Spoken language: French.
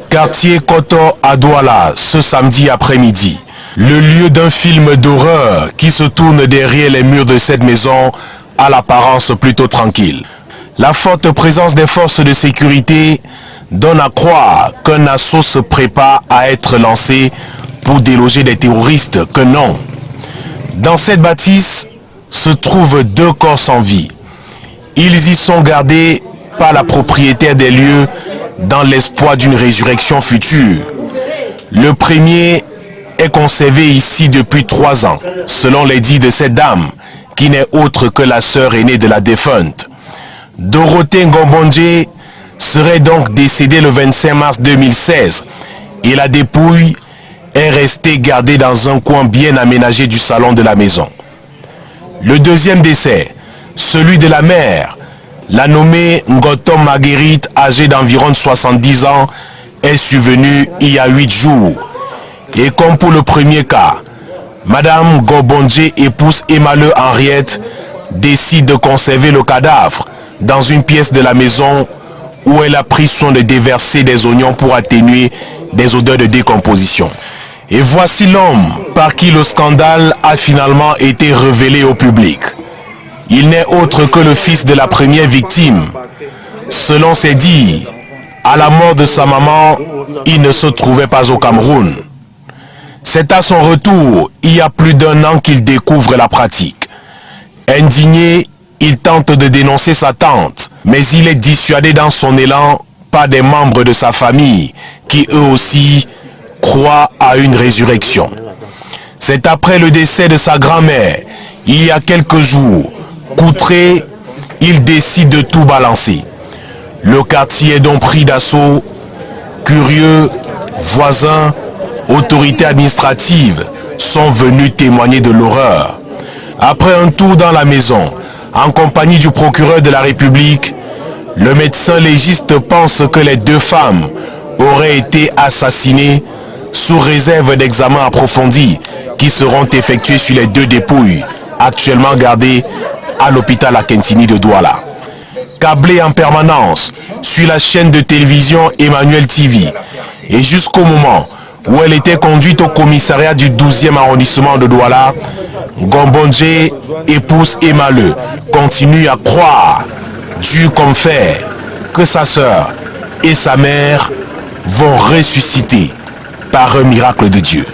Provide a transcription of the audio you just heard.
Quartier Koto à Douala, ce samedi après-midi. Le lieu d'un film d'horreur qui se tourne derrière les murs de cette maison à l'apparence plutôt tranquille. La forte présence des forces de sécurité donne à croire qu'un assaut se prépare à être lancé pour déloger des terroristes, que non. Dans cette bâtisse se trouvent 2 corps sans vie. Ils y sont gardés par la propriétaire des lieux dans l'espoir d'une résurrection future. Le premier est conservé ici depuis 3 ans, selon les dits de cette dame, qui n'est autre que la sœur aînée de la défunte. Dorothée Ngobondje serait donc décédée le 25 mars 2016 et la dépouille est restée gardée dans un coin bien aménagé du salon de la maison. Le deuxième décès, celui de la mère, la nommée Ngotom Marguerite, âgée d'environ 70 ans, est survenu il y a 8 jours. Et comme pour le premier cas, Madame Ngobondje, épouse Emale Henriette, décide de conserver le cadavre dans une pièce de la maison où elle a pris soin de déverser des oignons pour atténuer des odeurs de décomposition. Et voici l'homme par qui le scandale a finalement été révélé au public. Il n'est autre que le fils de la première victime. Selon ses dires, à la mort de sa maman, il ne se trouvait pas au Cameroun. C'est à son retour, il y a plus d'1 an qu'il découvre la pratique. Indigné, il tente de dénoncer sa tante, mais il est dissuadé dans son élan par des membres de sa famille qui eux aussi croient à une résurrection. C'est après le décès de sa grand-mère, il y a quelques jours, qu'outré, il décide de tout balancer. Le quartier est donc pris d'assaut. Curieux, voisins, autorités administratives sont venus témoigner de l'horreur. Après un tour dans la maison, en compagnie du procureur de la République, le médecin légiste pense que les 2 femmes auraient été assassinées sous réserve d'examens approfondis qui seront effectués sur les 2 dépouilles actuellement gardées à l'hôpital Akentini de Douala. Câblée en permanence sur la chaîne de télévision Emmanuel TV et jusqu'au moment où elle était conduite au commissariat du 12e arrondissement de Douala, Ngobondje, épouse Emale, continue à croire, dur comme fer, que sa sœur et sa mère vont ressusciter par un miracle de Dieu.